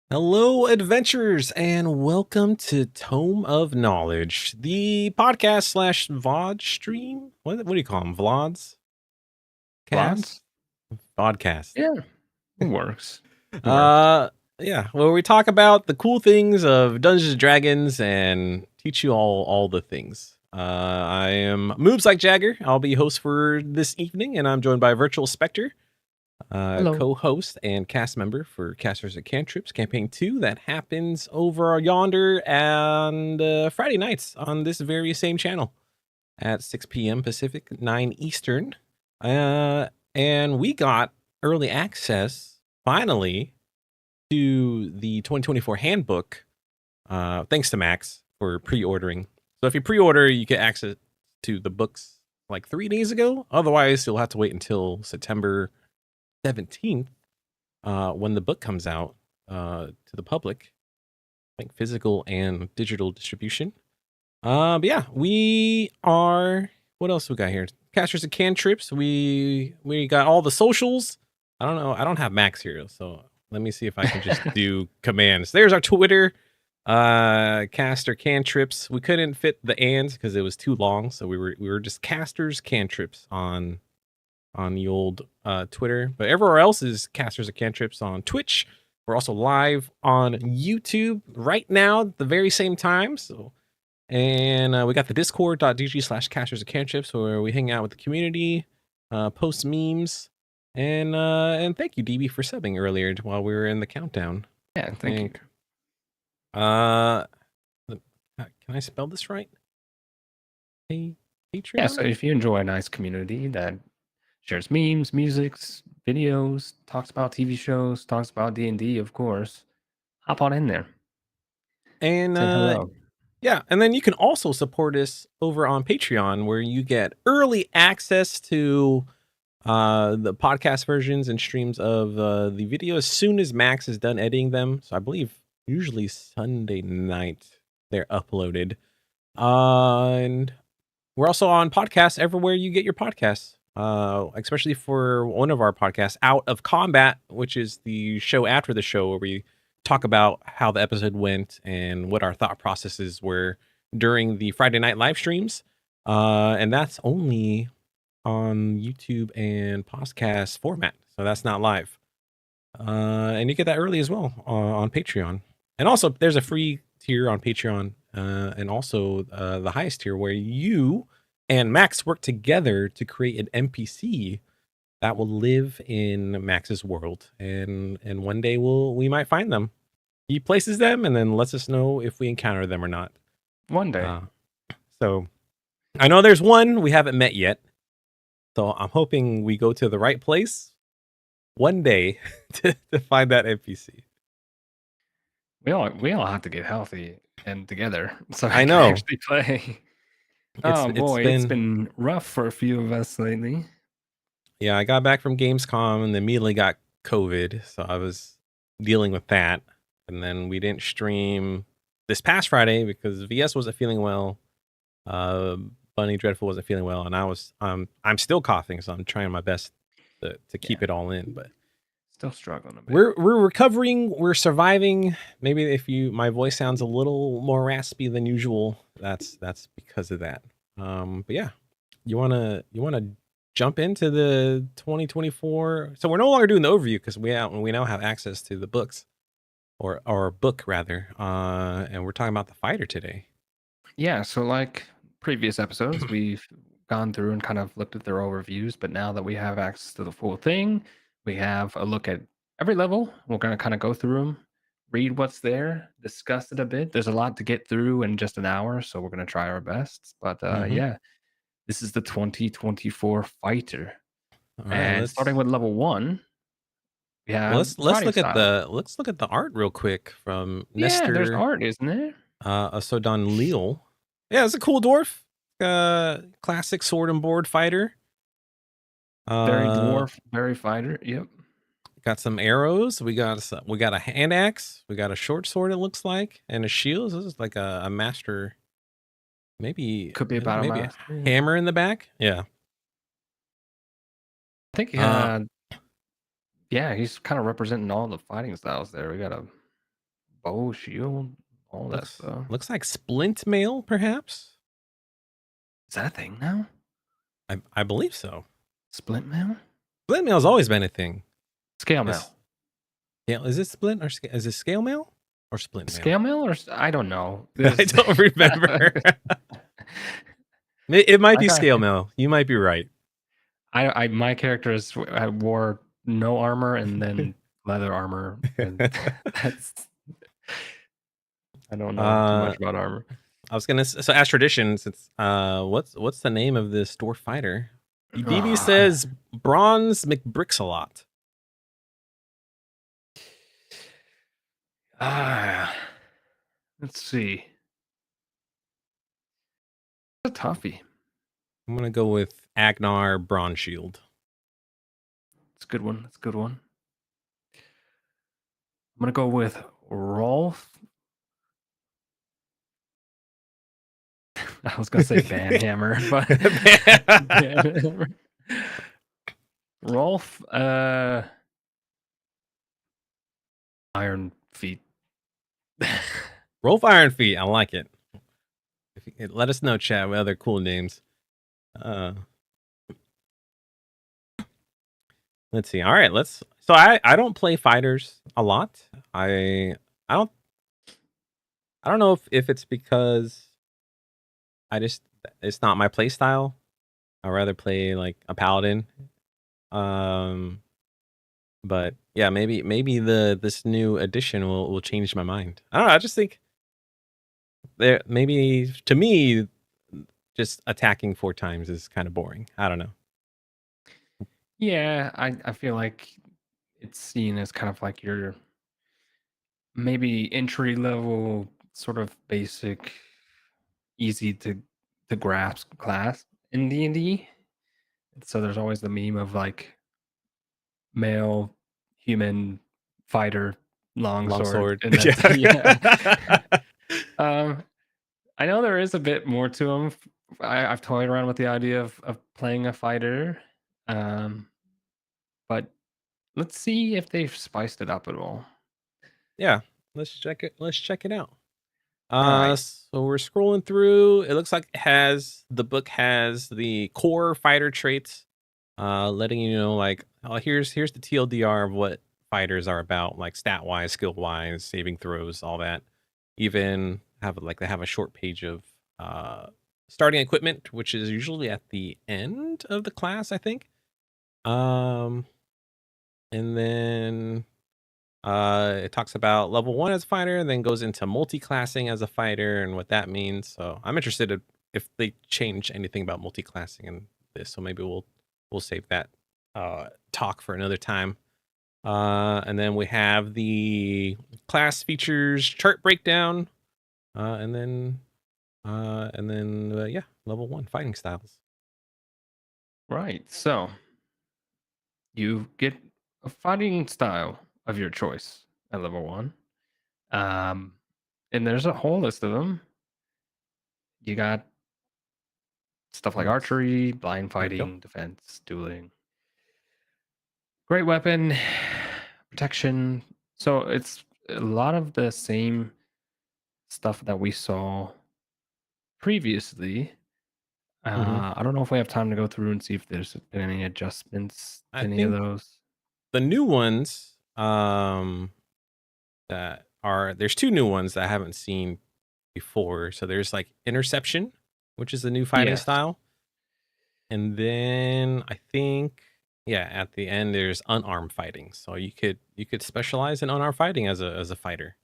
Hello, adventurers, and welcome to Tome of Knowledge, the podcast slash VOD stream. What do you call them? VLODs? Cast? Blods? Vodcast. Yeah, it works. It works. Uh, yeah, where we talk about the cool things of Dungeons and Dragons and teach you all the things. I am Moves Like Jagger. I'll be host for this evening, and I'm joined by Virtual Spectre. Hello. Co-host and cast member for Casters of Cantrips Campaign 2 that happens over yonder and Friday nights on this very same channel at 6 p.m. Pacific, 9 Eastern. And we got early access, finally, to the 2024 handbook, thanks to Max for pre-ordering. So if you pre-order, you get access to the books like 3 days ago. Otherwise, you'll have to wait until September 17th when the book comes out to the public. I think physical and digital distribution. But yeah, we are. What else we got here? Casters and Cantrips. We got all the socials. I don't know. I don't have Max here, so let me see if I can just do commands. There's our Twitter. Caster Cantrips. We couldn't fit the ands because it was too long, so we were just Casters Cantrips on the old Twitter, but everywhere else is Casters of Cantrips on Twitch. We're also live on YouTube right now at the very same time. So, and we got the discord.gg/casters of cantrips where we hang out with the community, post memes, and thank you, DB, for subbing earlier while we were in the countdown. Yeah, thank you. Can I spell this right? Patreon? Yeah, so if you enjoy a nice community that shares memes, musics, videos, talks about TV shows, talks about D&D, of course, hop on in there. And say hello. Yeah, and then you can also support us over on Patreon, where you get early access to the podcast versions and streams of the video as soon as Max is done editing them. So I believe usually Sunday night they're uploaded. And we're also on podcasts everywhere you get your podcasts, especially for one of our podcasts, Out of Combat, which is the show after the show where we talk about how the episode went and what our thought processes were during the Friday night live streams. And that's only on YouTube and podcast format. So that's not live. And you get that early as well on Patreon. And also, there's a free tier on Patreon, and also the highest tier where you and Max work together to create an NPC that will live in Max's world. And one day we might find them. He places them and then lets us know if we encounter them or not. One day. So I know there's one we haven't met yet. So I'm hoping we go to the right place one day to find that NPC. We all have to get healthy and together so I I know. can actually play. It's been rough for a few of us lately. Yeah, I got back from Gamescom and immediately got COVID, so I was dealing with that. And then we didn't stream this past Friday because VS wasn't feeling well. Bunny Dreadful wasn't feeling well, and I'm still coughing, so I'm trying my best to keep it all in, but still struggling a bit. We're recovering, we're surviving. Maybe if my voice sounds a little more raspy than usual, that's because of that. But yeah, you wanna jump into the 2024. So we're no longer doing the overview because we now have access to the books, or book rather. And we're talking about the fighter today. Yeah, so like previous episodes, we've gone through and kind of looked at their overviews, but now that we have access to the full thing, we have a look at every level. We're going to kind of go through them, read what's there, discuss it a bit. There's a lot to get through in just an hour, so we're going to try our best. But yeah, this is the 2024 fighter. All right, And starting with level 1, we have let's fighting look at style. the art real quick from Yeah, there's Nestor art, isn't there? Asodon Leal. Yeah, it's a cool dwarf. Classic sword and board fighter. Very dwarf, very fighter. Yep. Got some arrows. We got a hand axe. We got a short sword. It looks like, and a shield. This is like a master. Maybe Could be about maybe a master. hammer in the back. Yeah. I think yeah, he's kind of representing all the fighting styles there. We got a bow, shield, all that Looks stuff. looks like splint mail, perhaps. Is that a thing now? I believe so. Splint mail? Splint mail's always been a thing. Scale mail. Is is it splint or is it scale mail or splint mail? Scale mail or I don't know. I There's don't remember. It might be like scale mail. You might be right. I my characters wore no armor and then leather armor, and that's I don't know too much uh, about armor. I was gonna so as traditions, it's what's the name of this dwarf fighter? BB Ah, says Bronze McBricks-a-lot. ah, let's see. It's a toughie. I'm gonna go with Agnar Bronze Shield. It's a good one. That's a good one. I'm gonna go with Rolf. I was gonna say Banhammer, but Banhammer. Rolf, Iron Feet. Rolf Iron Feet. I like it. If you could let us know, chat, with other cool names. Uh, let's see. All right, let's. So I don't play fighters a lot. I don't I don't know if it's because I just it's not my play style. I'd rather play like a paladin. Um, but yeah, maybe this new edition will change my mind. I don't know. I just think there maybe to me just attacking 4 times is kind of boring. I don't know. Yeah, I feel like it's seen as kind of like your maybe entry level, sort of basic, easy to grasp class in D&D. So there's always the meme of like male human fighter longsword, Longsword. and that's yeah. Yeah. um, I know there is a bit more to them. I've toyed around with the idea of playing a fighter, um, but let's see if they've spiced it up at all. Yeah. Let's check it. Let's check it out. All right. So we're scrolling through. It looks like the book has the core fighter traits, letting you know like, oh, here's the TLDR of what fighters are about, like stat wise, skill wise, saving throws, all that. Even they have a short page of starting equipment, which is usually at the end of the class, I think. Um, and then it talks about level 1 as a fighter, and then goes into multi-classing as a fighter and what that means. So I'm interested if they change anything about multi-classing in this. So maybe we'll save that talk for another time. And then we have the class features chart breakdown, and then yeah, level 1 fighting styles. Right. So you get a fighting style of your choice at level 1. Um, and there's a whole list of them. You got stuff like Let's archery, blind There we go. fighting, defense, dueling, great weapon, protection. So it's a lot of the same stuff that we saw previously. hmm I don't know if we have time to go through and see if there's been any adjustments I to any of think those. the new ones there's 2 new ones that I haven't seen before. So there's like interception, which is the new fighting Yes. style. And then I think at the end there's unarmed fighting. So you could specialize in unarmed fighting as a fighter.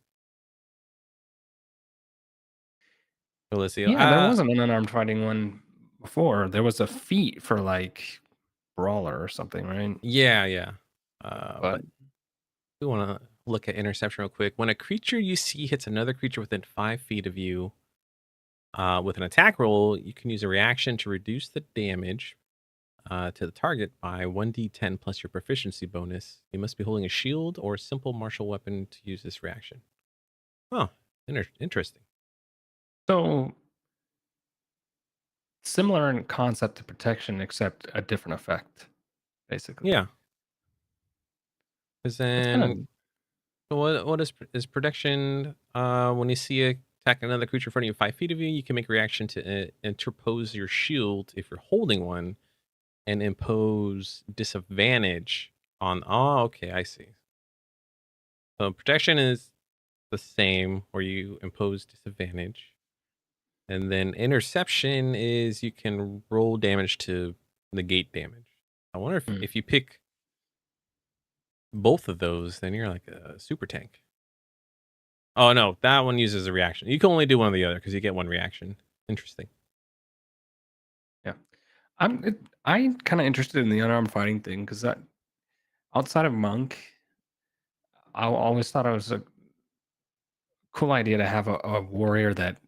So let's see. Yeah, there wasn't an unarmed fighting one before. There was a feat for like brawler or something, right? Yeah. But But we want to look at interception real quick. When a creature you see hits another creature within 5 feet of you, with an attack roll, you can use a reaction to reduce the damage to the target by 1d10 plus your proficiency bonus. You must be holding a shield or a simple martial weapon to use this reaction. Oh, interesting. so similar in concept to protection, except a different effect, basically. Yeah. Because That's kind then of So what is protection? When you see a attack another creature in front of you 5 feet of you, you can make a reaction to interpose your shield if you're holding one, and impose disadvantage on. Oh, okay, I see. So protection is the same, where you impose disadvantage, and then interception is you can roll damage to negate damage. I wonder Mm. if you pick both of those, then you're like a super tank. Oh no, that one uses a reaction. You can only do one or the other because you get one reaction. Interesting. Yeah. I'm kind of interested in the unarmed fighting thing because that outside of monk, I always thought it was a cool idea to have a warrior that,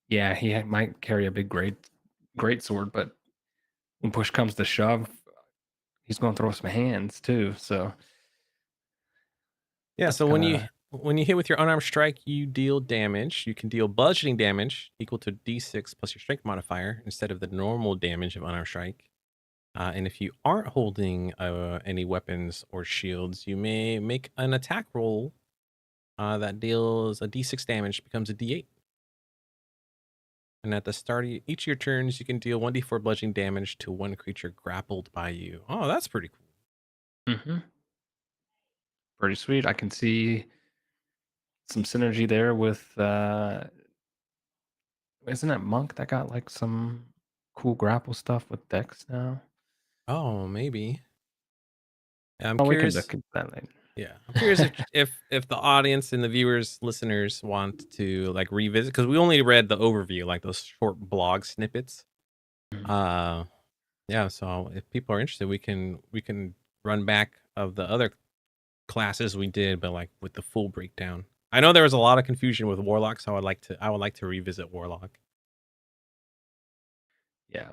yeah, might carry a big great sword, but when push comes to shove, he's going to throw some hands too. So Yeah, that's so kind of when you hit with your unarmed strike, you deal damage. You can deal bludgeoning damage equal to D6 plus your strength modifier instead of the normal damage of unarmed strike. And if you aren't holding any weapons or shields, you may make an attack roll that deals a D6 damage, becomes a D8. And at the start of each of your turns, you can deal 1d4 bludgeoning damage to one creature grappled by you. Oh, that's pretty cool. hmm pretty sweet. I can see some synergy there with isn't it monk that got like some cool grapple stuff with Dex now? Oh, maybe. I'm Oh, we can curious. look at that Yeah, I'm curious later. if the audience and the viewers, listeners want to like revisit because we only read the overview, like those short blog snippets. Mhm. Uh, yeah. So if people are interested, we can run back of the other classes we did, but like with the full breakdown. I know there was a lot of confusion with Warlock, so I would like to revisit Warlock. Yeah.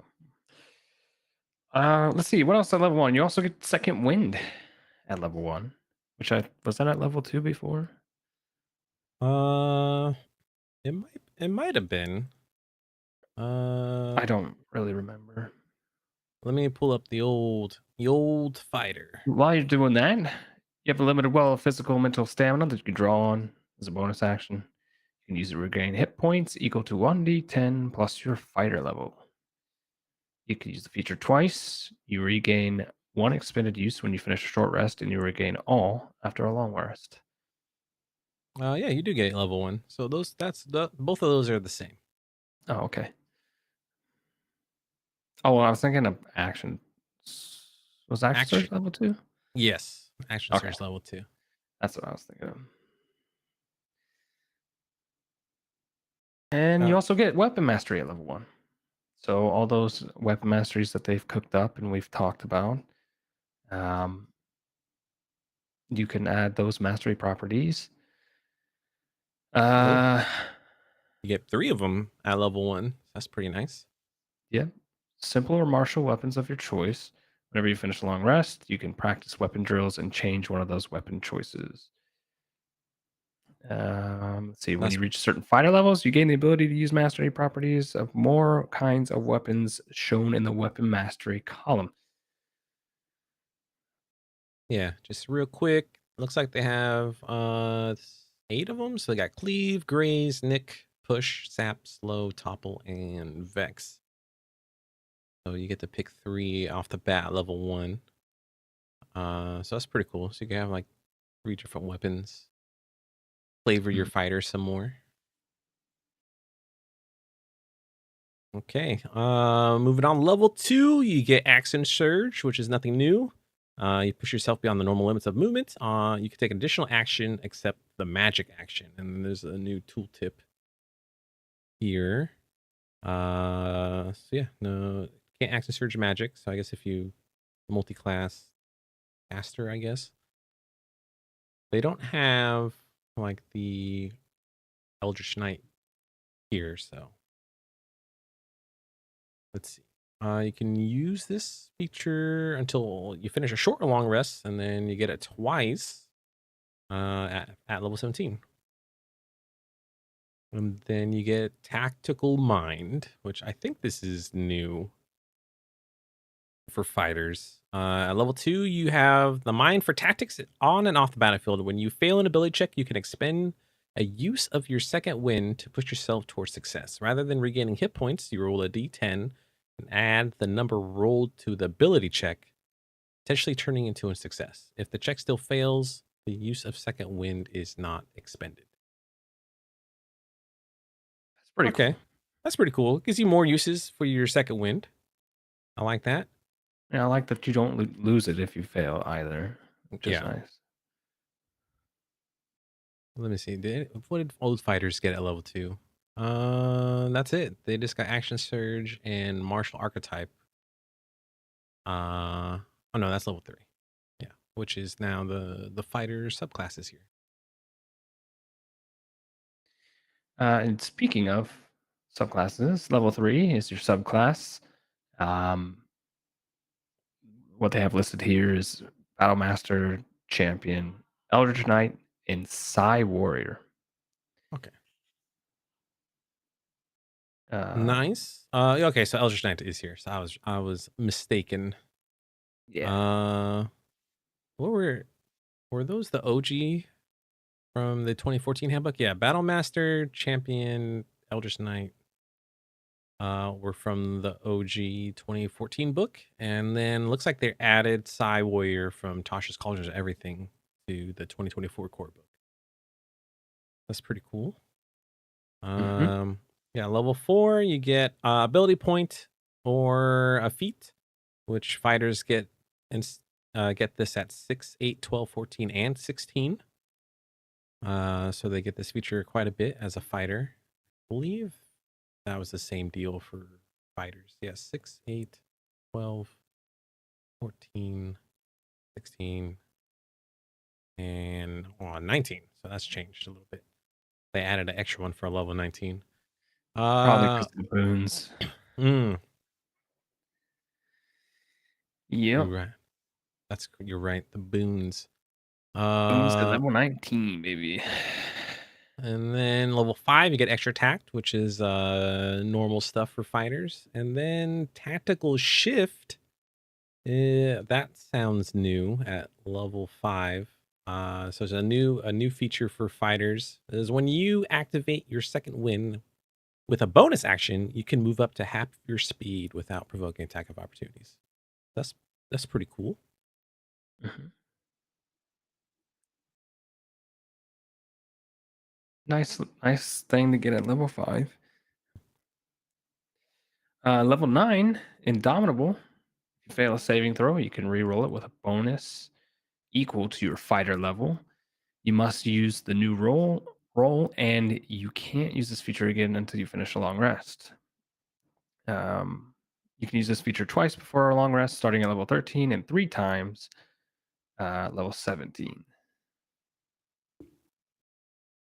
Let's see. What else at level 1? You also get second wind at level 1, which I was that at level 2 before? Uh, it might have been. Uh, I don't really remember. Let me pull up the old fighter. While you're doing that, you have a limited well of physical and mental stamina that you can draw on as a bonus action. You can use it to regain hit points equal to 1d10 plus your fighter level. You can use the feature twice. You regain 1 expended use when you finish a short rest, and you regain all after a long rest. Yeah, you do get level 1. So both of those are the same. Oh, okay. Oh, well, I was thinking of action. Was action Action. surge level 2? Yes, action Okay, surge level 2. that's what I was thinking of. And you Uh, also get weapon mastery at level 1. So all those weapon masteries that they've cooked up and we've talked about, um, you can add those mastery properties. cool. Uh, You get 3 of them at level 1. That's pretty nice. yeah, simple or martial weapons of your choice. Whenever you finish a long rest, you can practice weapon drills and change one of those weapon choices. Let's see. When That's you reach certain fighter levels, you gain the ability to use mastery properties of more kinds of weapons shown in the weapon mastery column. Yeah, just real quick. Looks like they have 8 of them. So they got cleave, graze, nick, push, sap, slow, topple, and vex. So you get to pick 3 off the bat, level 1. So that's pretty cool. So you can have like 3 different weapons. Flavor your Mm. fighter some more. Okay. Moving on. Level 2, you get Accent Surge, which is nothing new. You push yourself beyond the normal limits of movement. You can take additional action except the magic action. And there's a new tooltip here. So yeah, no, can't Accent Surge magic. So I guess if you multi-class caster, I guess. They don't have like the Eldritch Knight here, so let's see. You can use this feature until you finish a short or long rest, and then you get it twice at level 17. And then you get Tactical Mind, which I think this is new. for fighters. At level 2, you have the mind for tactics on and off the battlefield. When you fail an ability check, you can expend a use of your second wind to push yourself towards success. Rather than regaining hit points, you roll a d10 and add the number rolled to the ability check, potentially turning into a success. If the check still fails, the use of second wind is not expended. That's pretty Okay, cool. that's pretty cool. Gives you more uses for your second wind. I like that. Yeah, I like that you don't lose it if you fail either, which is Yeah. nice. Let me see. What did old fighters get at level 2? That's it. They just got action surge and martial archetype. Oh no, that's level 3. Yeah, which is now the fighter subclasses here. And speaking of subclasses, level 3 is your subclass. Um, what they have listed here is Battle Master, Champion, Eldritch Knight, and Psy Warrior. Okay. Uh, Nice. Okay, so Eldritch Knight is here. So I was mistaken. yeah. Uh what were those the OG from the 2014 handbook? Yeah, Battle Master, Champion, Eldritch Knight. Were from the OG 2014 book, and then looks like they added Psy Warrior from Tasha's Cauldrons and Everything to the 2024 core book. That's pretty cool. Mm-hmm. Yeah, level 4, you get ability point or a feat, which fighters get this at 6, 8, 12, 14, and 16. So they get this feature quite a bit as a fighter. I believe that was the same deal for fighters. Yeah, 6, 8, 12, 14, 16, and 19. So that's changed a little bit. They added an extra one for level 19. Probably Uh, because of the boons. mm, you're Yep. right. You're right. The boons. Boons at Uh, level 19, baby. and then level 5, you get extra tact, which is normal stuff for fighters. And then tactical shift. That sounds new at level 5. So it's a new feature for fighters is when you activate your second win with a bonus action, you can move up to half your speed without provoking attack of opportunities. That's that's pretty cool. Mhm. Nice thing to get at level 5. Level 9, Indomitable. If you fail a saving throw, you can re-roll it with a bonus equal to your fighter level. You must use the new roll, and you can't use this feature again until you finish a long rest. You can use this feature twice before a long rest, starting at level 13, and 3 times level 17.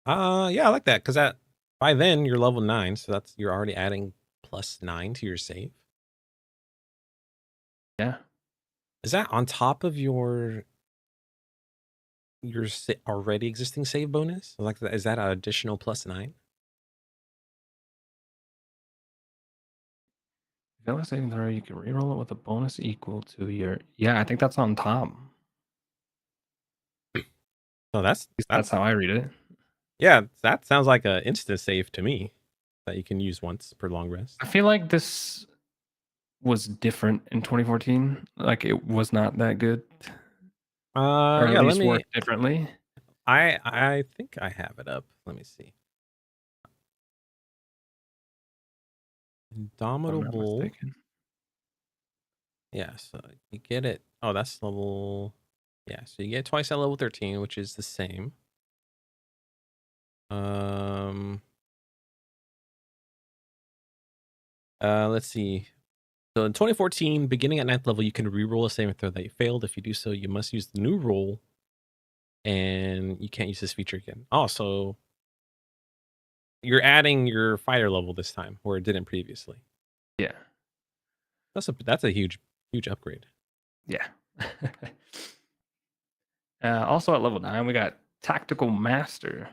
Yeah, I like that because that by then you're level 9, so you're already adding +9 to your save. Yeah. Is that on top of already existing save bonus? Like, is that an additional +9? Fail a saving throw, you can re-roll it with a bonus equal to your. Yeah, I think that's on top. At So that's least that's that's how I read it. yeah, that sounds like a instant save to me that you can use once per long rest. I feel like this was different in 2014. Like it was not that good, or at Yeah, let least me worked differently. I think I have it up. Let me see. If I'm not Indomitable. mistaken. Yeah, so you get it. Oh, that's yeah, so you get it twice at level 13, which is the same. Um let's see. So in 2014, beginning at 9th level, you can re-roll a saving throw that you failed. If you do so, you must use the new roll, and you can't use this feature again. Also, you're adding your fighter level this time, where it didn't previously. Yeah. That's a huge upgrade. Yeah. Also at level 9, we got Tactical Master.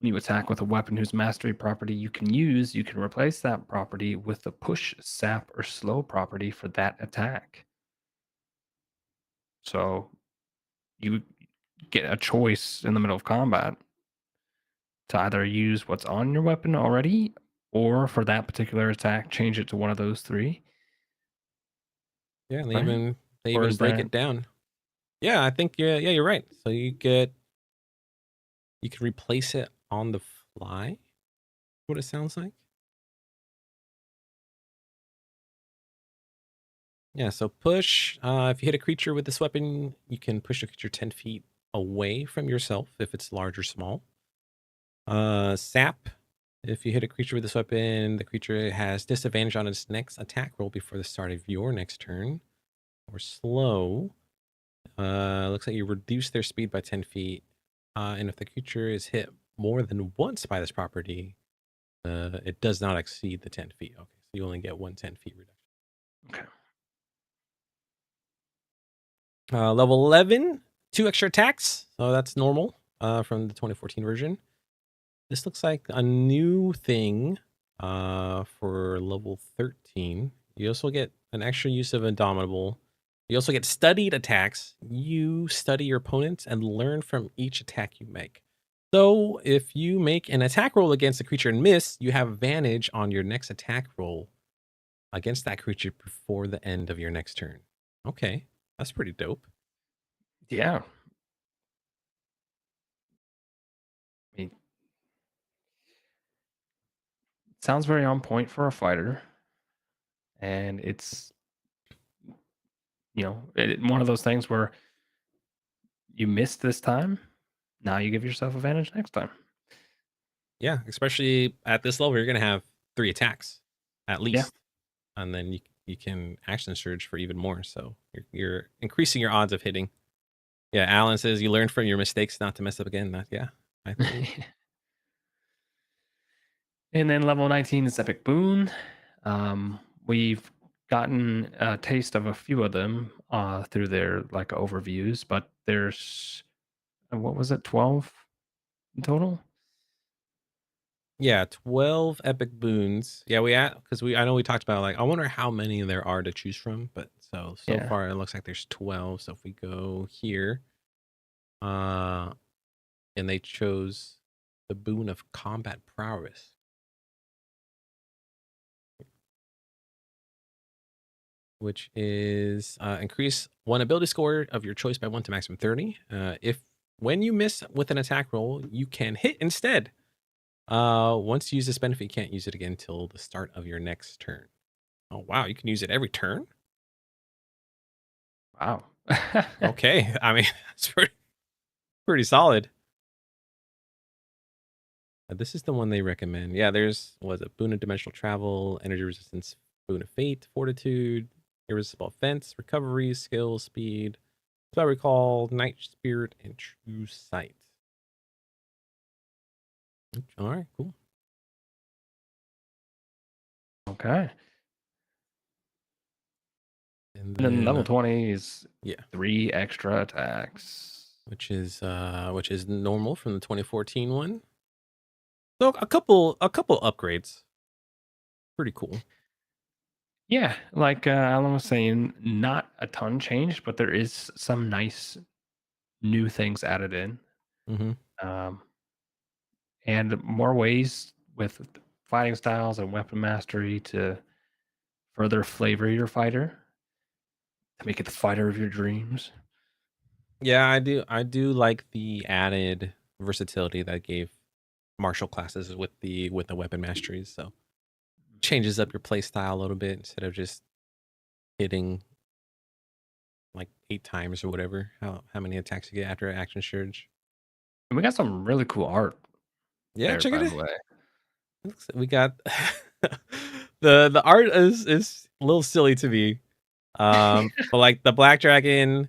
When you attack with a weapon whose mastery property you can use, you can replace that property with the push, sap, or slow property for that attack. So you get a choice in the middle of combat to either use what's on your weapon already, or for that particular attack, change it to one of those three, Yeah, right? they Or even is break that it down. Yeah, I think yeah, you're right. So you can replace it on the fly. What it sounds like. Yeah, so push. If you hit a creature with this weapon, you can push a creature 10 feet away from yourself if it's large or small. Sap. If you hit a creature with this weapon, the creature has disadvantage on its next attack roll before the start of your next turn. Or slow. Looks like you reduce their speed by 10 feet. And if the creature is hit more than once by this property, it does not exceed the 10 feet. Okay, so you only get 10 feet reduction. okay? Level 11, 2 extra attacks. So that's normal from the 2014 version. This looks like a new thing for level 13. You also get an extra use of Indomitable. You also get studied attacks. You study your opponents and learn from each attack you make. So if you make an attack roll against a creature and miss, you have advantage on your next attack roll against that creature before the end of your next turn. Okay, that's pretty dope. Yeah. I mean, sounds very on point for a fighter, and it's one of those things where you missed this time. Now you give yourself advantage next time. Yeah, especially at this level, you're gonna have 3 attacks at Yeah. least, and then you can action surge for even more. So you're increasing your odds of hitting. Yeah, Alan says you learned from your mistakes not to mess up again. Yeah, I think. And then level 19 is Epic Boon. We've gotten a taste of a few of them through their like overviews, but there's what was it, 12 in total? Yeah, 12 epic boons. Yeah, because I know we talked about like I wonder how many there are to choose from, but so Yeah. far it looks like there's 12. So if we go here, uh, and they chose the boon of combat prowess. Which is increase one ability score of your choice by 1 to maximum 30. If when you miss with an attack roll, you can hit instead. Once you use this benefit, you can't use it again until the start of your next turn. Oh wow, you can use it every turn. Wow. Okay, I mean that's pretty solid. This is the one they recommend. Yeah, there's was a boon of dimensional travel, energy resistance, boon of fate, fortitude, irresistible offense, recovery, skill, speed. So I recall night spirit and true sight. All right, cool. Okay. And And then then level 20 is yeah, 3 extra attacks. which is normal from the 2014 one. So a couple upgrades. Pretty cool. Yeah, like Alan was saying, not a ton changed, but there is some nice new things added in. Mm-hmm. Um, and more ways with fighting styles and weapon mastery to further flavor your fighter, to make it the fighter of your dreams. Yeah, I do like the added versatility that gave martial classes with the weapon masteries. So changes up your play style a little bit instead of just hitting like 8 times or whatever. How many attacks you get after action surge. And we got some really cool art Yeah, there, check by it the out. way. We got the art is a little silly to me. But like the black dragon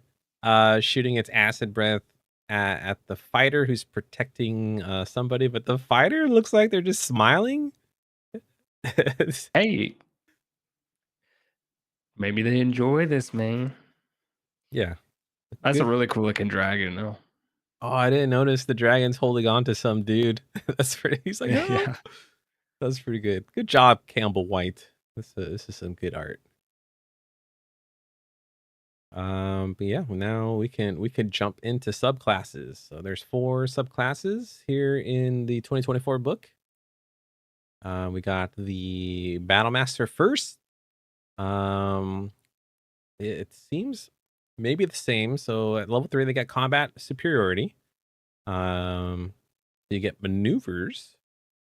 shooting its acid breath at the fighter who's protecting somebody, but the fighter looks like they're just smiling. Hey, maybe they enjoy this, man. Yeah. That's a Good. really cool looking dragon, though. Oh, I didn't notice the dragon's holding on to some dude. That's pretty. He's like, oh, Yeah. that's pretty good. Good job, Campbell White. This is some good art. But yeah, now we can jump into subclasses. So there's 4 subclasses here in the 2024 book. We got the Battle Master first. Um, it seems maybe the same. So at level 3, they got combat superiority. Um, you get maneuvers.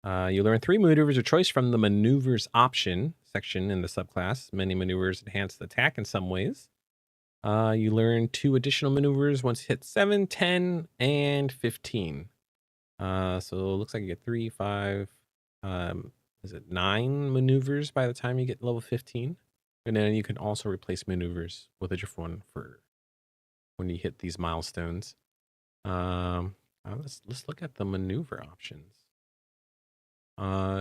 You learn 3 maneuvers of choice from the maneuvers option section in the subclass. Many maneuvers enhance the attack in some ways. You learn 2 additional maneuvers once you hit 7, 10, and 15. So it looks like you get 3, 5, is it 9 maneuvers by the time you get level 15? And then you can also replace maneuvers with a different one for when you hit these milestones. Let's look at the maneuver options.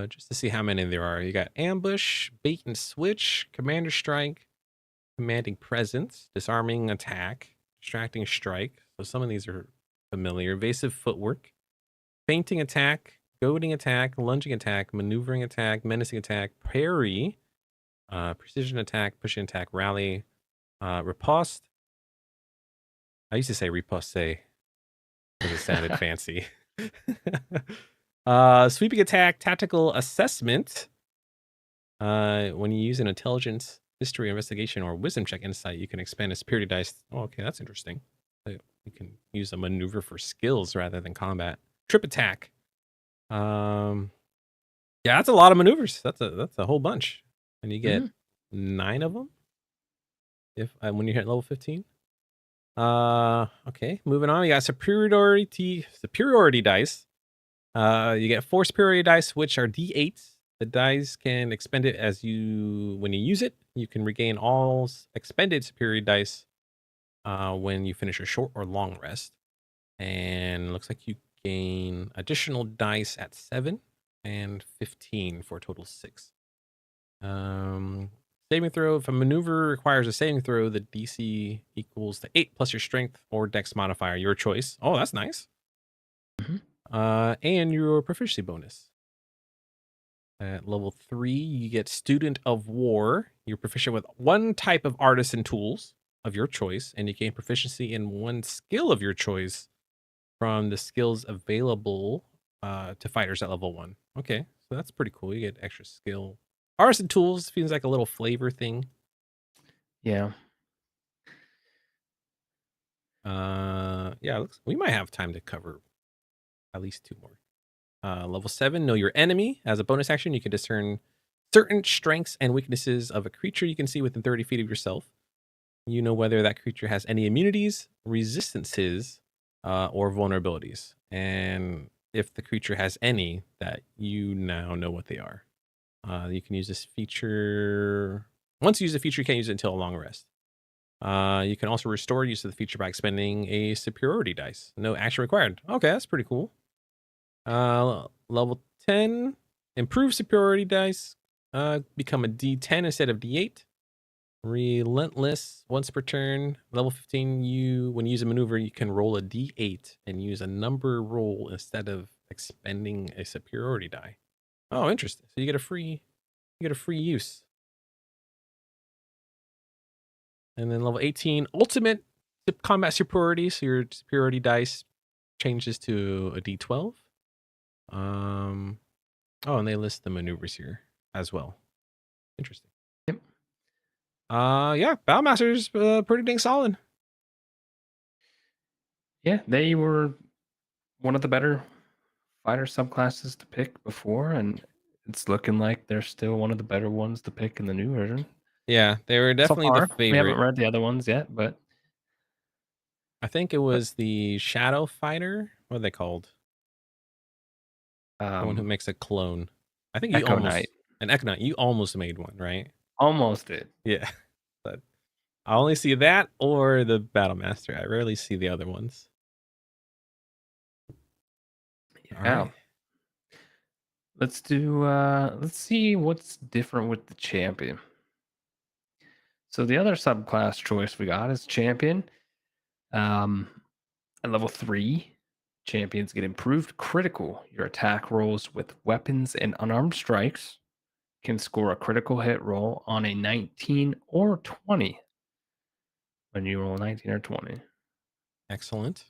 Just to see how many there are. You got ambush, bait and switch, commander strike, commanding presence, disarming attack, distracting strike. So some of these are familiar. Evasive footwork, fainting attack, goading attack, lunging attack, maneuvering attack, menacing attack, parry, precision attack, pushing attack, rally, riposte. I used to say riposte because it sounded fancy. Sweeping attack, tactical assessment. When you use an intelligence, history, investigation, or wisdom check insight, you can expand a superiority dice. Oh, okay, that's interesting. You can use a maneuver for skills rather than combat. Trip attack. Yeah, that's a lot of maneuvers. That's a whole bunch, and you get 9 of them if when you hit level 15. Okay, moving on. You got superiority dice. You get 4 superiority dice, which are d8s. The dice can expend it when you use it. You can regain all expended superiority dice when you finish a short or long rest. And it looks like you gain additional dice at 7 and 15 for a total 6. Saving throw. If a maneuver requires a saving throw, the DC equals to 8 plus your strength or dex modifier, your choice. Oh, that's nice. And your proficiency bonus. At level 3, you get Student of War. You're proficient with 1 type of artisan tools of your choice, and you gain proficiency in 1 skill of your choice from the skills available to fighters at level 1. Okay, so that's pretty cool. You get extra skill. Artisan tools feels like a little flavor thing. Yeah. Yeah, we might have time to cover at least 2 more. Level 7, know your enemy. As a bonus action, you can discern certain strengths and weaknesses of a creature you can see within 30 feet of yourself. You know whether that creature has any immunities, resistances, or vulnerabilities. And if the creature has any, that you now know what they are. You can use this feature. Once you use the feature, you can't use it until a long rest. You can also restore use of the feature by expending a superiority dice. No action required. Okay, that's pretty cool. Level 10, improve superiority dice. Become a D10 instead of D8. Relentless, once per turn. Level 15, when you use a maneuver, you can roll a D8 and use a number roll instead of expending a superiority die. Oh, interesting. So you get a free use. And then level 18, ultimate combat superiority. So your superiority dice changes to a D12. Oh, and they list the maneuvers here as well. Interesting. Yep. Yeah, Battlemaster's pretty dang solid. Yeah, they were one of the better fighter subclasses to pick before, and it's looking like they're still one of the better ones to pick in the new version. Yeah, they were So definitely the far, we haven't favorite. read the other ones yet, but I think it was the Shadow Fighter. What are they called? The one who makes a clone. I think Echo Knight an Echo Knight. You almost made one, right? almost did. Yeah, but I only see that or the Battlemaster. I rarely see the other ones. Yeah. All right. Let's see what's different with the champion. So the other subclass choice we got is champion. At level 3, champions get improved critical. Your attack rolls with weapons and unarmed strikes can score a critical hit roll on a 19 or 20. when you roll 19 or 20. Excellent.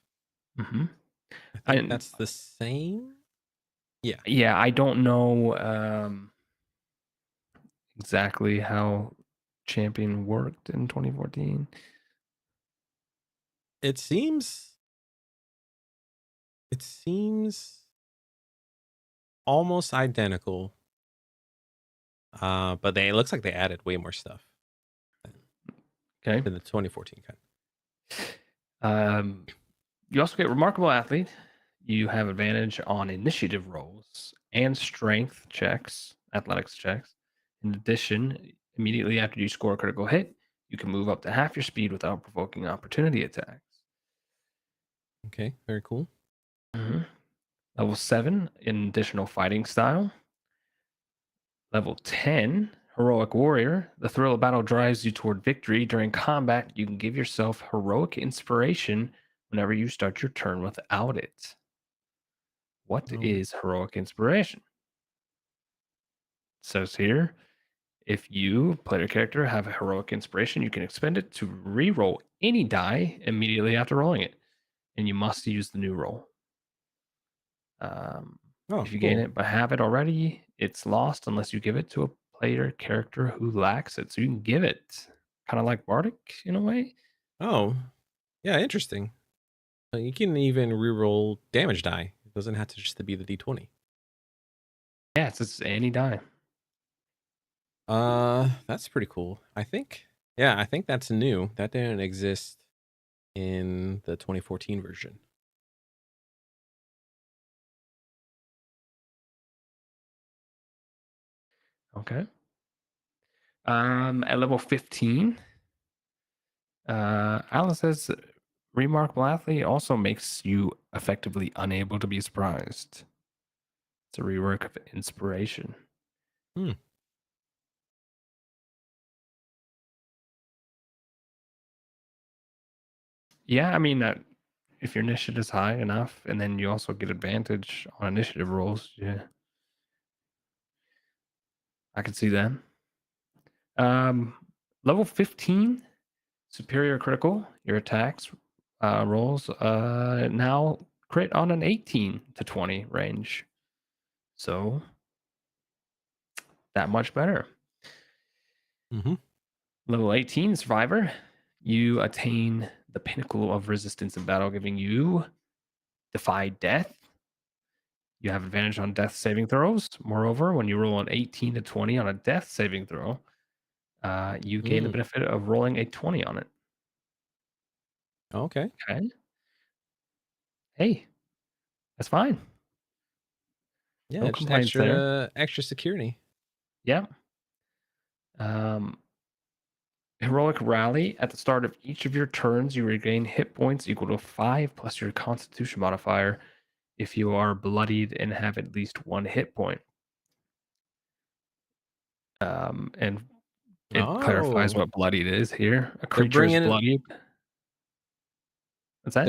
Hmm. I think And that's the same. Yeah. yeah, I don't know exactly how Champion worked in 2014. It seems almost identical. But it looks like they added way more stuff Okay. to the 2014 kind. Um, you also get Remarkable Athlete. You have advantage on initiative rolls and strength checks, athletics checks. In addition, immediately after you score a critical hit, you can move up to half your speed without provoking opportunity attacks. Okay, very cool. Mhm. Level 7, in additional fighting style. Level 10, Heroic Warrior. The thrill of battle drives you toward victory. During combat, you can give yourself heroic inspiration whenever you start your turn without it. What Oh, is heroic inspiration? It says here, if you, player character, have a heroic inspiration, you can expend it to re-roll any die immediately after rolling it, and you must use the new roll. Um, oh, if you gain cool. it but have it already, it's lost unless you give it to a player character who lacks it. So you can give it, kind of like Bardic in a way. Oh, yeah, interesting. You can even reroll damage die. It doesn't have to just to be the d20. Yeah, it's just any die. That's pretty cool. I think that's new. That didn't exist in the 2014 version. Okay. At level 15, Alice says Remarkable Athlete also makes you effectively unable to be surprised. It's a rework of inspiration. Hmm. Yeah, I mean, if your initiative is high enough, and then you also get advantage on initiative rolls, yeah, I can see that. Um, Level 15, superior critical. Your attacks rolls now crit on an 18 to 20 range. So that much better. Mm-hmm. Level 18, survivor. You attain the pinnacle of resistance in battle, giving you defy death. You have advantage on death saving throws. Moreover, when you roll an 18 to 20 on a death saving throw, you gain the Mm. benefit of rolling a 20 on it. Okay. Okay. Hey, that's fine. Yeah, No just complaints there. extra security. Yeah. Um, Heroic Rally. At the start of each of your turns, you regain hit points equal to 5 plus your Constitution modifier if you are bloodied and have at least 1 hit point. And it clarifies Oh, what bloodied is here. A they're creature is bringing bloodied. What's that?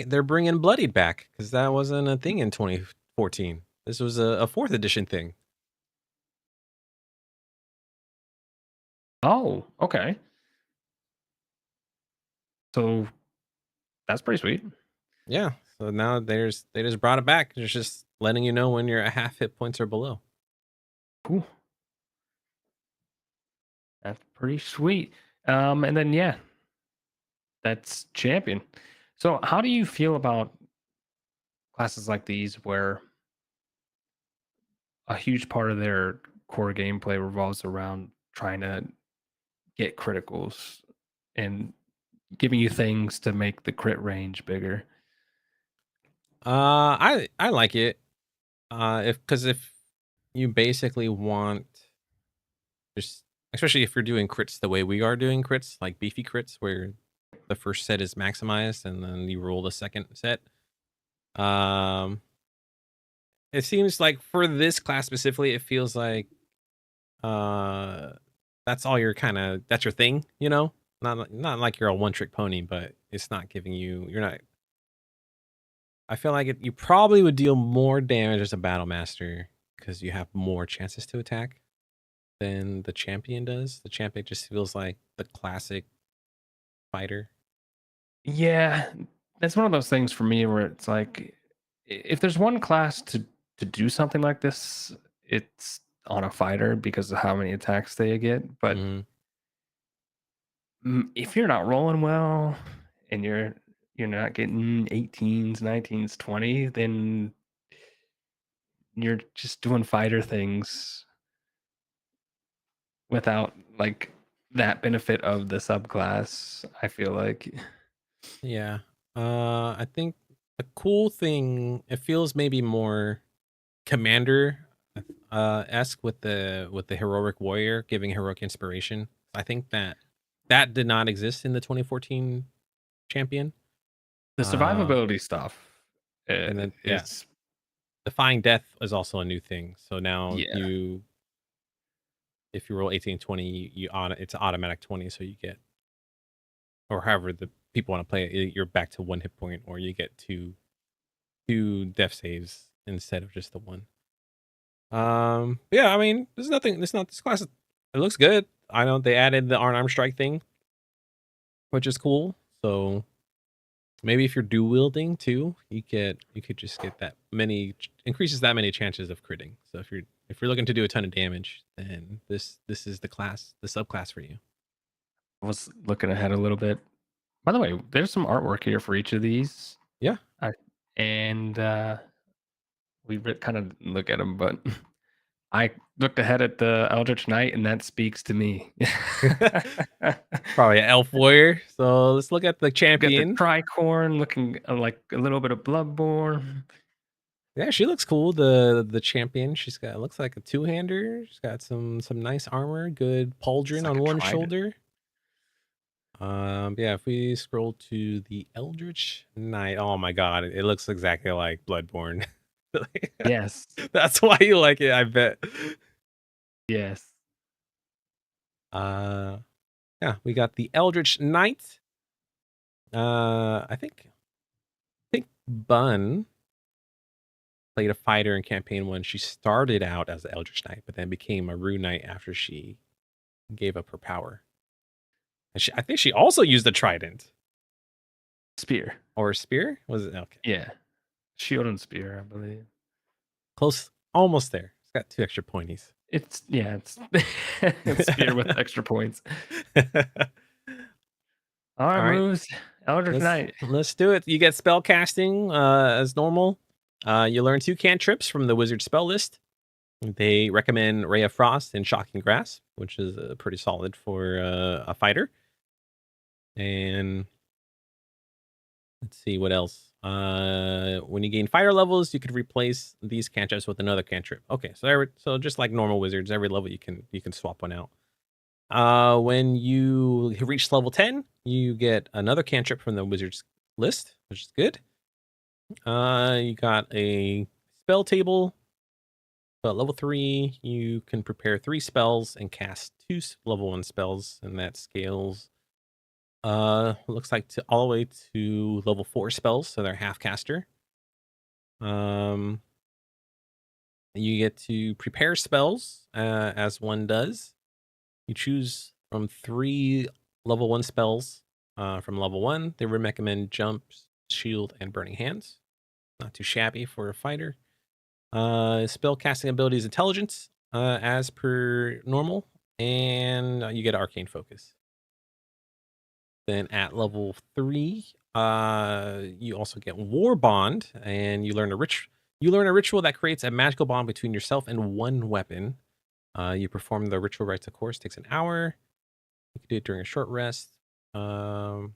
they're bringing bloodied back because that wasn't a thing in 2014. This was a fourth edition thing. Oh, okay. So that's pretty sweet. Yeah. So now they just brought it back. It's just letting you know when you're a half hit points or below. Cool. That's pretty sweet. And then yeah, that's champion. So how do you feel about classes like these where a huge part of their core gameplay revolves around trying to get criticals and giving you things to make the crit range bigger? I like it. If you basically want just especially if you're doing crits the way we are doing crits, like beefy crits, where the first set is maximized and then you roll the second set. Um, it seems like for this class specifically, it feels like uh that's all you're that's your thing, you know? Not like you're a one trick pony, but it's not giving you you're not I feel like you probably would deal more damage as a battle master because you have more chances to attack than the champion does. The champion just feels like the classic fighter. Yeah, that's one of those things for me where it's like, if there's one class to do something like this, it's on a fighter because of how many attacks they get. But Hmm. if you're not rolling well and you're not getting 18s, 19s, 20, then you're just doing fighter things without like that benefit of the subclass. I feel like Yeah. I think a cool thing, it feels maybe more commander esque with the heroic warrior giving heroic inspiration. I think that that did not exist in the 2014 champion. the Uh survivability stuff and then yeah, is defying death is also a new thing. So now yeah. you if you roll 18/20, it's automatic 20, so you get, or however the people want to play it, you're back to 1 hit point, or you get two death saves instead of just the one. Yeah, I mean, there's nothing. It's not this class. It looks good. I know they added the unarmed strike thing, which is cool. So maybe if you're dual wielding too, you could just get that many increases that many chances of critting. So if you're looking to do a ton of damage, then this is the class, the subclass for you. I was looking ahead a little bit. By the way, there's some artwork here for each of these. Yeah. I, and we kind of look at them, but I looked ahead at the Eldritch Knight, and that speaks to me. Probably an elf warrior. So let's look at the Got the champion. tricorn looking like a little bit of Bloodborne. Yeah, she looks cool. The champion. She's got, looks like a two-hander. She's got some nice armor, good It's pauldron like on a one trident. shoulder. Yeah, if we scroll to the Eldritch Knight, oh my god, it looks exactly like Bloodborne. Yes. That's why you like it, I bet. Yes. Uh yeah, we got the Eldritch Knight. I think Bun played a fighter in campaign 1. She started out as the Eldritch Knight, but then became a Rune Knight after she gave up her power. And I think she also used a trident Spear. or a spear. Was it okay? Yeah. Shield and spear, I believe. Close, almost there. It's got 2 extra pointies. It's yeah, it's it's spear with extra points. All right, All right, moves. Eldritch let's Knight. let's do it. You get spell casting as normal. You learn 2 cantrips from the wizard spell list. They recommend Ray of Frost and Shocking Grasp, which is pretty solid for a fighter. And let's see what else. When you gain fighter levels, you could replace these cantrips with another cantrip. Okay, so just like normal wizards, every level you can swap one out. When you reach level 10, you get another cantrip from the wizard's list, which is good. You got a spell table. But level 3, you can prepare 3 spells and cast 2 level 1 spells, and that scales looks like to all the way to level 4 spells, so they're half caster. Um you get to prepare spells as one does. You choose from 3 level 1 spells from level 1. They recommend jumps, shield, and burning hands. Not too shabby for a fighter. Spell casting ability is intelligence, as per normal, and you get arcane focus. Then at level 3, you also get war bond, and you learn a ritual that creates a magical bond between yourself and one weapon. You perform the ritual rites, of course, takes an hour. You can do it during a short rest. Um,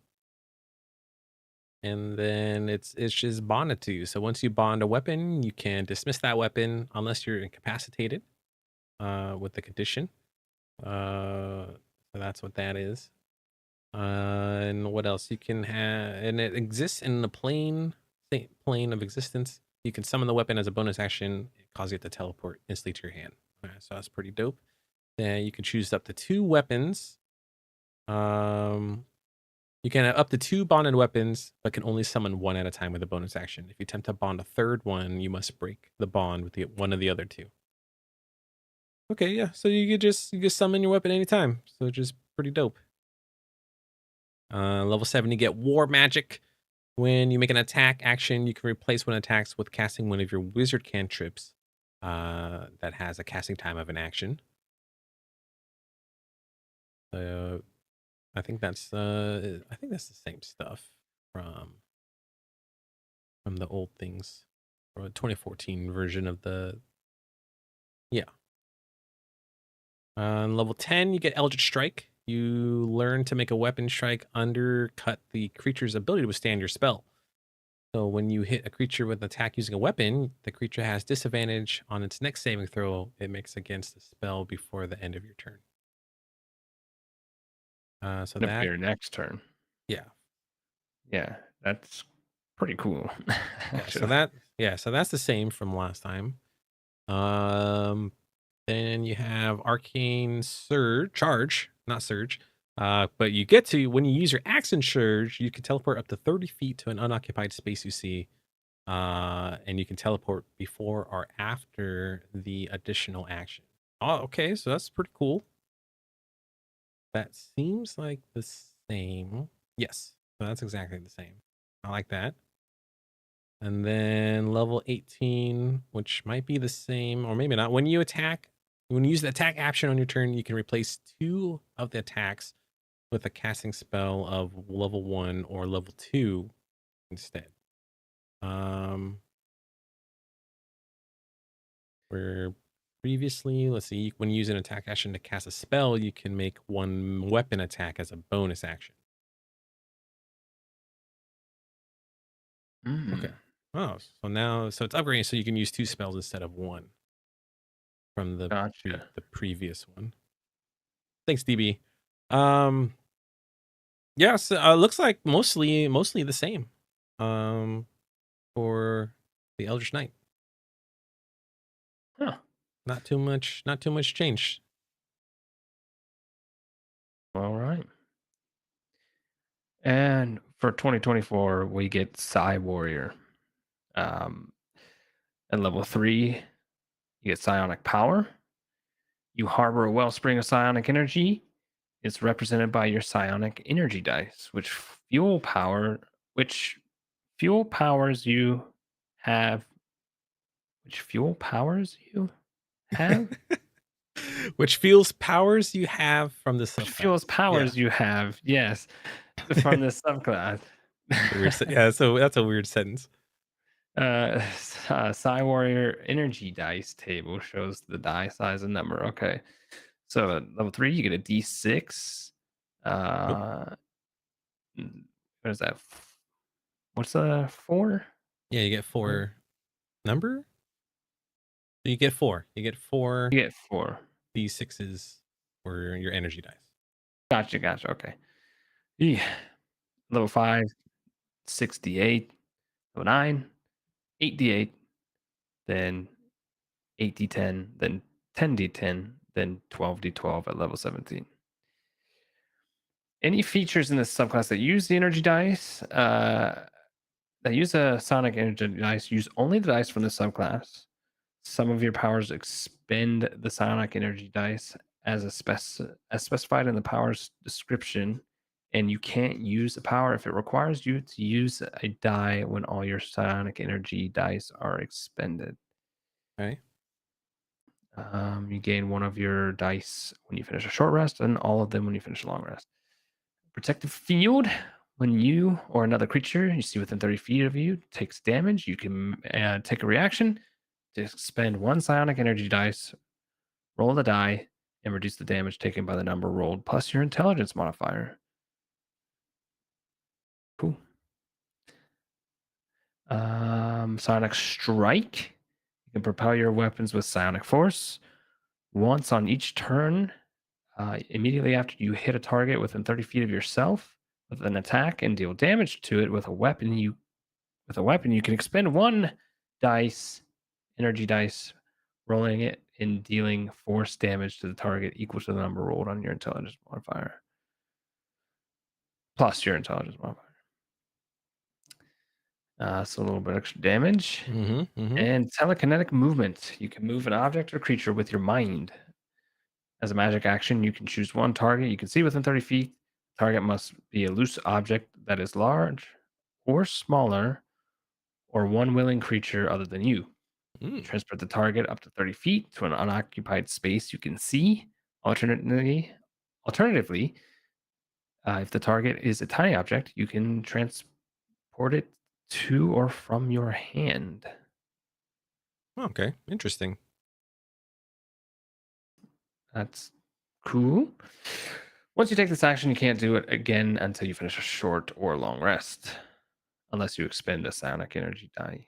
and then it's just bonded to you. So once you bond a weapon, you can dismiss that weapon unless you're incapacitated with the condition. So that's what that is. And what else you can have? And it exists in the plane of existence. You can summon the weapon as a bonus action, causing it to teleport instantly to your hand. So that's pretty dope. Then you can choose up to 2 weapons. You can have up to 2 bonded weapons, but can only summon one at a time with a bonus action. If you attempt to bond a third one, you must break the bond with one of the other 2. Okay, yeah. So you could summon your weapon anytime. So just pretty dope. Level 7, you get War Magic. When you make an attack action, you can replace one attacks with casting one of your wizard cantrips that has a casting time of an action. I think that's the same stuff from the old things, or 2014 version of the On level 10, you get Eldritch Strike. You learn to make a weapon strike undercut the creature's ability to withstand your spell. So when you hit a creature with an attack using a weapon, the creature has disadvantage on its next saving throw it makes against the spell before the end of your turn. So Of that, your next turn. yeah, Yeah, that's pretty cool. yeah. So Actually. that's the same from last time. Then you have Arcane Charge, not Surge. But you get to, when you use your action Surge, you can teleport up to 30 feet to an unoccupied space you see. And you can teleport before or after the additional action. Oh, okay. So that's pretty cool. That seems like the same. Yes. So that's exactly the same. I like that. And then level 18, which might be the same or maybe not. When you use the attack action on your turn, you can replace 2 of the attacks with a casting spell of level 1 or level 2 instead. Where previously, let's see, when you use an attack action to cast a spell, you can make 1 weapon attack as a bonus action. Okay. Oh, so it's upgrading so you can use 2 spells instead of 1 from the Gotcha. previous one. Thanks, DB. Yeah, so looks like mostly the same. For the Eldritch Knight. Huh. Not too much change. All right. And for 2024, we get Psy Warrior. At level 3, you get Psionic Power. You harbor a wellspring of psionic energy. It's represented by your psionic energy dice, which fuel powers you have. Which fuel powers you have? Which fuels powers you have from the Which fuels subclass. Yeah. powers you have? Yes, from this subclass. Yeah, so that's a weird sentence. Psi Warrior energy dice table shows the die size and number. Okay, so at level 3, you get a D6. Nope. What is that? What's a 4? Yeah, you get 4 number? You get 4. You get 4 You get 4. D6s for your energy dice. Gotcha. Okay. Yeah. Level 5, 6d8. Level 9, 8d8. Then 8d10. Then 10d10. Then 12d12 at level 17. Any features in this subclass that use the energy dice, that use a sonic energy dice, use only the dice from the subclass. Some of your powers expend the psionic energy dice as specified in the power's description, and you can't use the power if it requires you to use a die when all your psionic energy dice are expended. Okay. You gain 1 of your dice when you finish a short rest, and all of them when you finish a long rest. Protective field. When you or another creature you see within 30 feet of you takes damage, you can take a reaction to spend 1 psionic energy dice, roll the die, and reduce the damage taken by the number rolled plus your intelligence modifier. Cool. Psionic Strike. You can propel your weapons with psionic force. Once on each turn, immediately after you hit a target within 30 feet of yourself with an attack and deal damage to it with a weapon, you can expend 1 energy dice, rolling it and dealing force damage to the target equal to the number rolled on your intelligence modifier. Plus your intelligence modifier. So a little bit extra damage. And telekinetic movement. You can move an object or creature with your mind. As a magic action, you can choose 1 target you can see within 30 feet Target must be a loose object that is large or smaller, or one willing creature other than you. Mm. Transport the target up to 30 feet to an unoccupied space you can see. Alternatively, if the target is a tiny object, you can transport it to or from your hand. Okay, interesting. That's cool. Once you take this action, you can't do it again until you finish a short or long rest, unless you expend a psionic energy die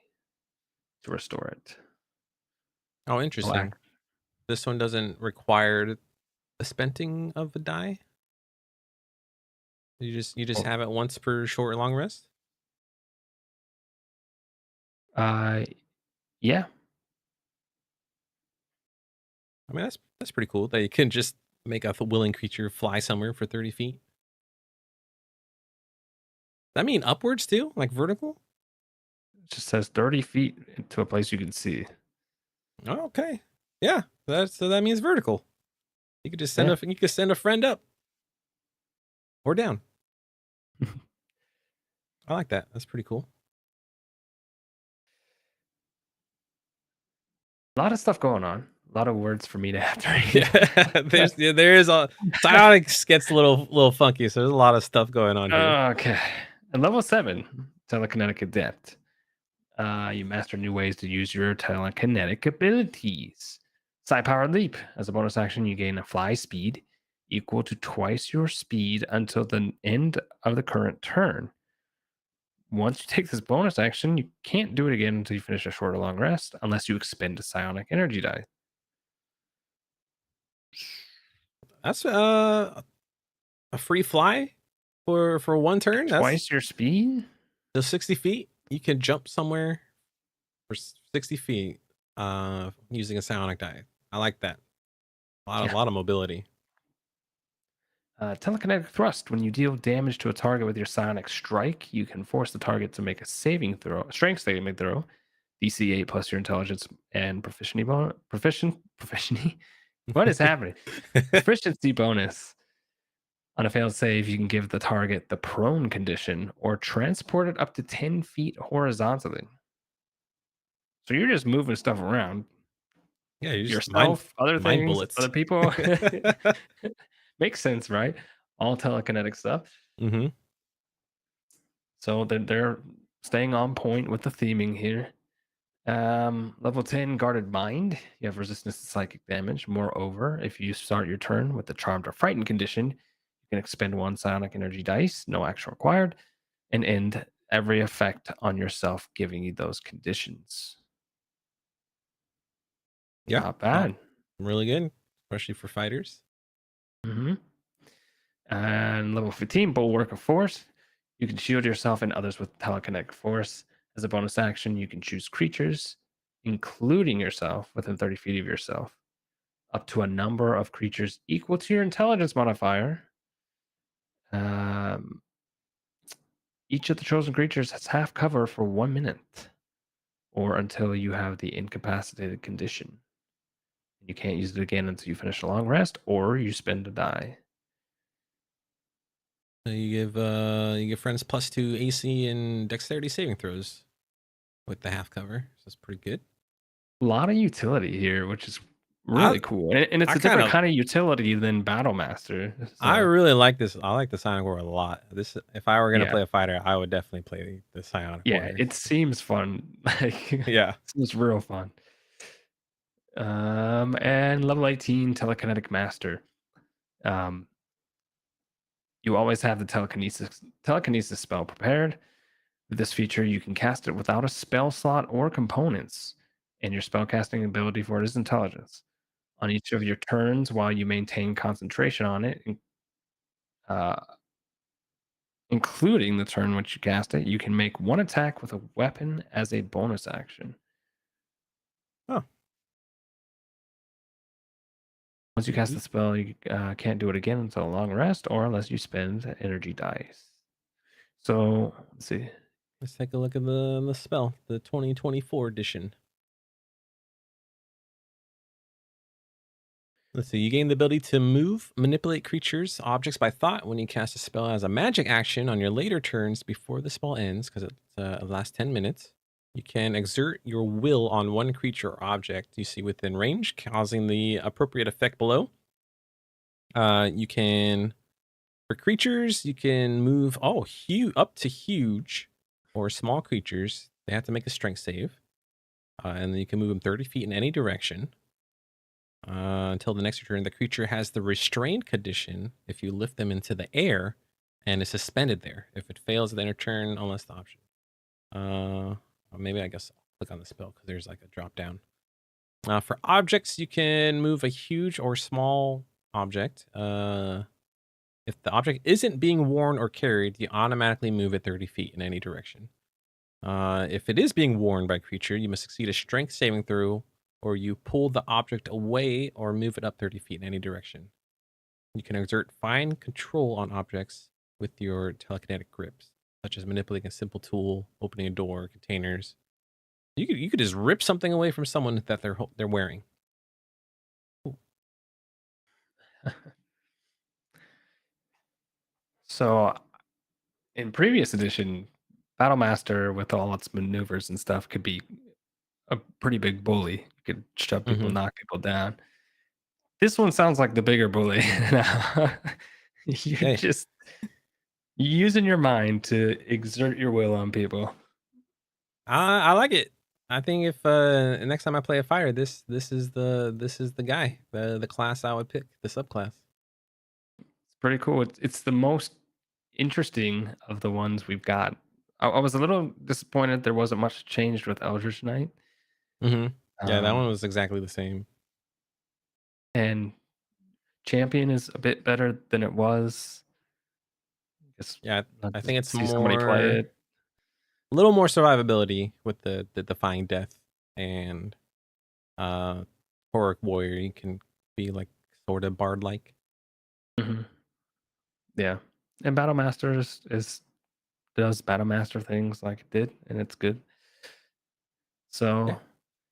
to restore it. Oh, No interesting. act. This one doesn't require the spending of a die. You just Oh, have it once per short or long rest. uh, yeah. I mean, that's pretty cool that you can just make a willing creature fly somewhere for 30 feet. That mean upwards too, like vertical? It just says 30 feet to a place you can see. Oh, okay. Yeah, that means vertical. You could just Yeah. send a friend up or down. I like that. That's pretty cool. A lot of stuff going on. A lot of words for me to have to read. Yeah, there is a psionics gets a little funky, so there's a lot of stuff going on here. Okay. At level 7, telekinetic adept. You master new ways to use your telekinetic abilities. Psi powered leap. As a bonus action, you gain a fly speed equal to twice your speed until the end of the current turn. Once you take this bonus action, you can't do it again until you finish a short or long rest, unless you expend a psionic energy die. That's a free fly for one turn. That's Twice your speed? the 60 feet. You can jump somewhere for 60 feet using a psionic die. I like that. A Yeah. lot of mobility. Telekinetic thrust. When you deal damage to a target with your psionic strike, you can force the target to make a strength saving throw, DC 8 plus your intelligence and proficiency. What is happening? Proficiency bonus. On a failed save, you can give the target the prone condition or transport it up to 10 feet horizontally. So you're just moving stuff around. Yeah, you just Yourself, other mind things, other bullets. people. Makes sense, right? All telekinetic stuff. Hmm. So they're staying on point with the theming here. Level 10, guarded mind. You have resistance to psychic damage. Moreover, if you start your turn with the charmed or frightened condition, you can expend one psionic energy dice, no action required, and end every effect on yourself giving you those conditions. Yeah, Not bad. really good, especially for fighters. Hmm. And level 15, bulwark of force. You can shield yourself and others with telekinetic force. As a bonus action, you can choose creatures, including yourself, within 30 feet of yourself, up to a number of creatures equal to your intelligence modifier. Um, each of the chosen creatures has half cover for 1 minute or until you have the incapacitated condition. You can't use it again until you finish a long rest or you spend a die. You give friends +2 AC and dexterity saving throws with the half cover. So that's pretty good. A lot of utility here, which is I really cool. And it's I a kind different of kind of utility than Battle Master. I So, really like this. I like the Psionic War a lot. This if I were gonna yeah. play a fighter, I would definitely play the Psionic Yeah, Warrior. it seems fun. Like, Yeah. it seems real fun. And level 18, Telekinetic Master. Um, you always have the telekinesis spell prepared. With this feature, you can cast it without a spell slot or components, and your spellcasting ability for it is intelligence. On each of your turns, while you maintain concentration on it, uh, including the turn which you cast it, you can make one attack with a weapon as a bonus action. Oh, Once you cast the neat. spell, you can't do it again until a long rest or unless you spend energy dice. So let's see. Let's take a look at the spell, the 2024 edition. Let's see. You gain the ability to move, manipulate creatures, objects by thought when you cast a spell as a magic action on your later turns before the spell ends, because it lasts 10 minutes. You can exert your will on one creature or object you see within range, causing the appropriate effect below. You can, for creatures, you can move up to huge or small creatures. They have to make a strength save. And then you can move them 30 feet in any direction. Until the next turn, the creature has the restrained condition if you lift them into the air and is suspended there. If it fails at the end of turn, unless the option. Maybe I guess I'll click on the spell because there's like a drop down. For objects, you can move a huge or small object. If the object isn't being worn or carried, you automatically move it 30 feet in any direction. If it is being worn by a creature, you must succeed a strength saving throw, or you pull the object away or move it up 30 feet in any direction. You can exert fine control on objects with your telekinetic grips, such as manipulating a simple tool, opening a door, containers. You could just rip something away from someone that they're wearing. Ooh. So in previous edition, Battlemaster with all its maneuvers and stuff could be a pretty big bully. You could shove people, knock people down. This one sounds like the bigger bully. You're Hey, just using your mind to exert your will on people. I like it. I think if next time I play a fighter, this is the guy, the class I would pick, the subclass. It's pretty cool. It's the most interesting of the ones we've got. I was a little disappointed there wasn't much changed with Eldritch Knight. Yeah, that Um, one was exactly the same. and Champion is a bit better than it was. Guess Yeah, not I to think it's see somebody play more it. a little more survivability with the defying death and Horric Warrior. You can be like sort of bard like. Mhm. Yeah, and Battlemaster is does Battlemaster things like it did, and it's good. Yeah, So,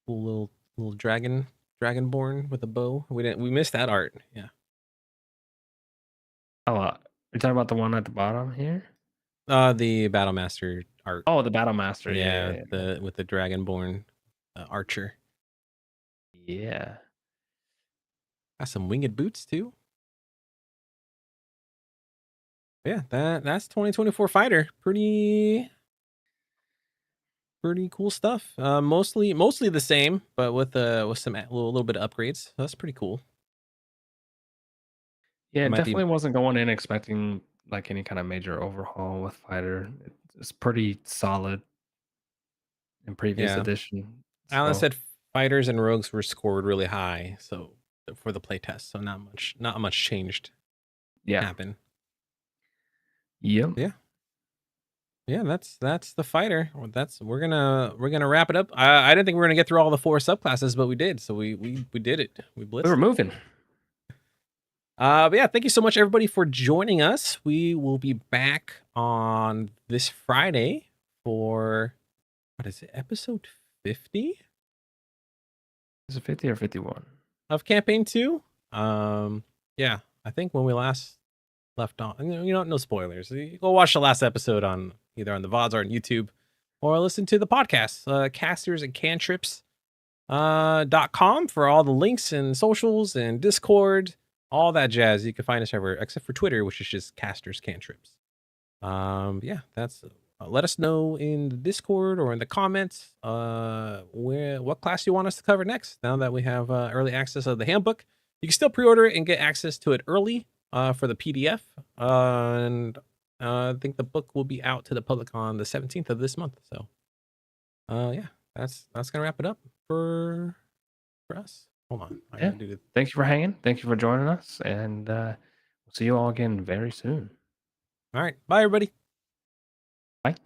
cool little dragonborn with a bow. We missed that art. Yeah. you're talking about the one at the bottom here? The Battlemaster art. Oh, the Battlemaster. Yeah, Yeah, the with the dragonborn archer. yeah. Got some winged boots too. Yeah, that's 2024 fighter. Pretty cool stuff. Mostly the same, but with some little bit of upgrades. So that's pretty cool. Yeah, It it might be definitely wasn't going in expecting like any kind of major overhaul with fighter. It's pretty solid in previous yeah. edition. Alan So said fighters and rogues were scored really high, so for the playtest, so not much changed yeah, happen. yep. Yeah. Yeah, that's the fighter. We're gonna wrap it up. I didn't think we were gonna get through all the 4 subclasses, but we did. So we did it. We We were blitzed. moving. But yeah, thank you so much everybody for joining us. We will be back on this Friday for what is it, episode 50 Is it 50 or 51? of campaign 2. Yeah, I think when we last left on, no spoilers. You go watch the last episode on either on the VODs or on YouTube, or listen to the podcast, Casters and Cantrips .com for all the links and socials and Discord, all that jazz. You can find us everywhere except for Twitter, which is just Casters Cantrips. Yeah, that's let us know in the Discord or in the comments what class you want us to cover next. Now that we have early access of the handbook, you can still pre-order it and get access to it early for the PDF. And I think the book will be out to the public on the 17th of this month. So yeah, that's gonna wrap it up for us. Hold on, I Yeah. gotta do the Thank you for hanging. Thank you for joining us. And we'll see you all again very soon. all right. Bye everybody. Bye.